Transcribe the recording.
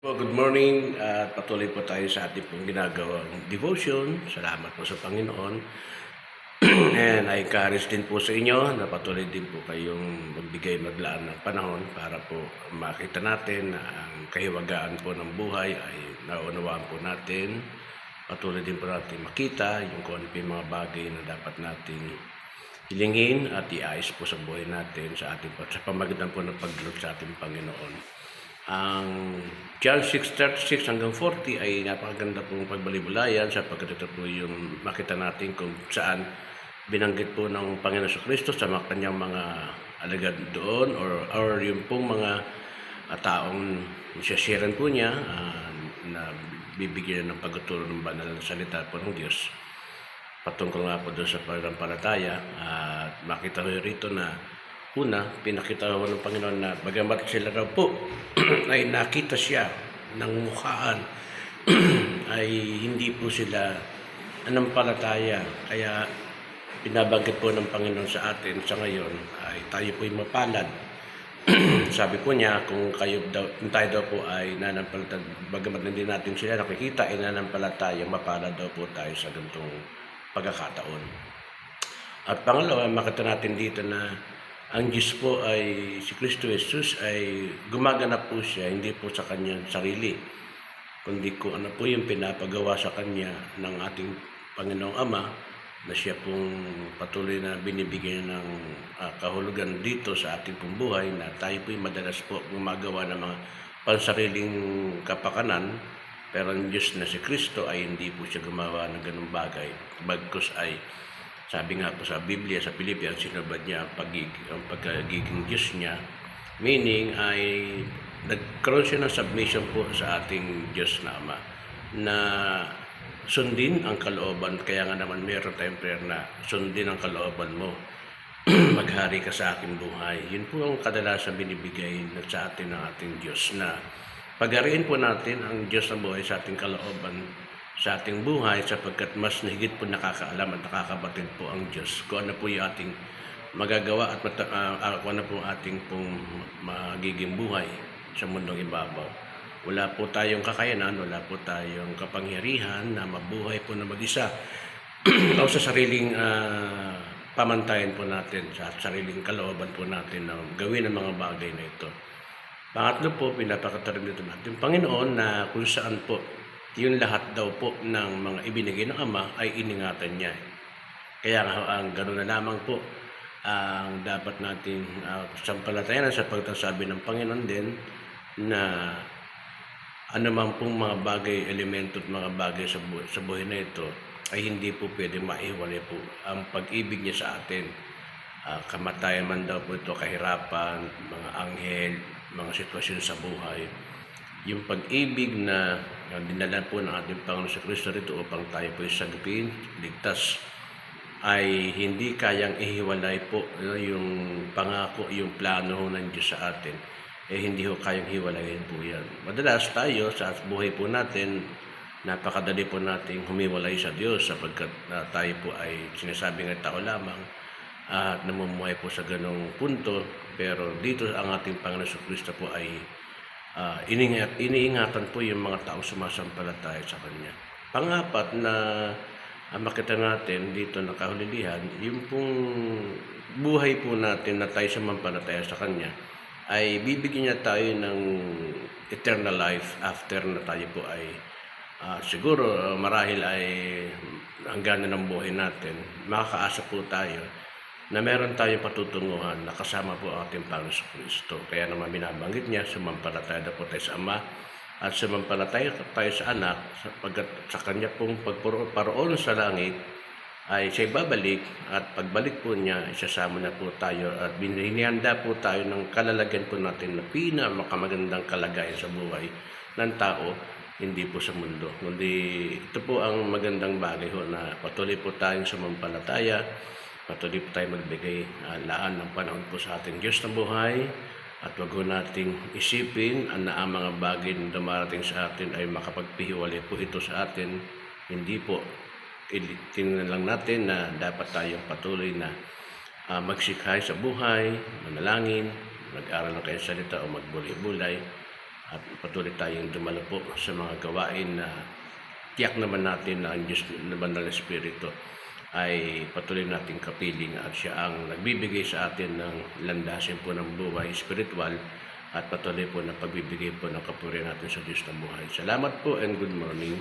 Good morning at patuloy po tayo sa ating pong ginagawang devotion. Salamat po sa Panginoon. And I encourage din po sa inyo na patuloy din po kayong maglaan ng panahon para po makita natin na ang kahiwagaan po ng buhay ay naunawaan po natin. Patuloy din po natin makita yung kung ano po yung mga bagay na dapat nating hilingin at iayos po sa buhay natin sa pamagitan po ng paglob sa ating Panginoon. Ang John 6:36 hanggang 40 ay napakaganda pong pagbalibulayan sapagkat ito po yung makita natin kung saan binanggit po ng Panginoon sa Kristo sa mga kanyang mga alagad doon or yung pong mga taong siya-sharean po niya na bibigyan ng pagtuturo ng banal na salita po ng Diyos patungkol nga po doon sa pananampalataya. At makita ko rito na una, pinakita ko ng Panginoon na bagamat sila raw po ay nakita siya ng mukhaan ay hindi po sila anampalataya. Kaya binabanggit po ng Panginoon sa atin sa ngayon ay tayo po'y mapalad. Sabi po niya kung tayo daw po ay nanampalataya, bagamat hindi natin sila nakikita ay nanampalataya, mapalad daw po tayo sa ganitong pagkakataon. At pangalawa, makita natin dito na ang Diyos po ay, si Kristo Jesus ay gumaganap po siya, hindi po sa kanyang sarili, kundi kung ano po yung pinapagawa sa kanya ng ating Panginoong Ama, na siya pong patuloy na binibigyan ng kahulugan dito sa ating pong buhay, na tayo po yung madalas po gumagawa ng mga pansariling kapakanan, pero ang Diyos na si Kristo ay hindi po siya gumawa ng ganung bagay, bagkus ay sabi nga po sa Biblia, sa Pilipi, ang sinubad niya ang pagkagiging Diyos niya. Meaning ay nagkaroon siya ng submission po sa ating Diyos na Ama na sundin ang kalooban. Kaya nga naman meron tayong prayer na sundin ang kalooban mo. Maghari ka sa aking buhay. Yun po ang kadalasan binibigay sa atin ng ating Diyos na paghariin po natin ang Diyos na buhay sa ating kalooban sa ating buhay sapagkat mas higit po nakakaalam at nakakabatid po ang Diyos kung ano po yung ating magagawa at kung ano po ating pong magiging buhay sa mundong ibabaw. Wala po tayong kakayanan, wala po tayong kapangyarihan na mabuhay po na mag-isa o sa sariling pamantayan po natin, sa sariling kalooban po natin na gawin ang mga bagay na ito. Pangatlo po, pinapakatarin dito natin Panginoon na kung saan po yung lahat daw po ng mga ibinigay ng Ama ay iningatan niya. Kaya nga ang gano'n na lamang po ang dapat nating sampalatayanan sa pagtasabi ng Panginoon din na anumang pong mga bagay, elemento at mga bagay sa buhay na ito ay hindi po pwedeng maiwalay po ang pag-ibig niya sa atin. Kamatayan man daw po ito, kahirapan, mga anghel, mga sitwasyon sa buhay. Yung pag-ibig na dinala po ng ating Panginoon sa Kristo rito upang tayo po sagipin, ligtas, ay hindi kayang ihiwalay po yung pangako, yung plano ng Diyos sa atin. Hindi ho kayang hiwalayin po yan. Madalas tayo sa buhay po natin, napakadali po nating humiwalay sa Diyos sapagkat tayo po ay sinasabing ay tao lamang at namumuhay po sa ganong punto. Pero dito ang ating Panginoon sa Kristo po ay iniingatan po yung mga taong sumasampalataya sa Kanya. Pangapat na makita natin dito na kahulugan, yung pong buhay po natin na tayo sumampalataya sa Kanya, ay bibigyan niya tayo ng eternal life after na tayo po ay siguro marahil ay hanggang na ng buhay natin, makakaasa po tayo na meron tayong patutunguhan na kasama po ang ating Panginoon sa Kristo. Kaya naman binabanggit niya, sumampalataya na po tayo sa Ama at sumampalataya tayo sa Anak sapagkat sa Kanya pong pagparoon sa langit ay siya babalik at pagbalik po niya, isasama na po tayo at hinihanda po tayo ng kalalagyan po natin na pinakamagandang kalagayan sa buhay ng tao, hindi po sa mundo. Kundi ito po ang magandang bagay ho na patuloy po tayong sumampalataya, patuloy po tayo magbigay laan ng panahon po sa ating Diyos na buhay at wag ho nating isipin na ang mga bagay na dumarating sa atin ay makapagpihiwalay po ito sa atin. Hindi po. Tingnan lang natin na dapat tayong patuloy na magsikhay sa buhay, manalangin, mag-aral ng kanyang salita o magbulay-bulay at patuloy tayong dumalo po sa mga gawain na tiyak naman natin na ang Diyos na Banal na Espiritu ay patuloy nating kapiling at siya ang nagbibigay sa atin ng landasin po ng buhay espiritual at patuloy po na pagbibigay po ng kapurihan natin sa Diyos ng buhay. Salamat po and good morning.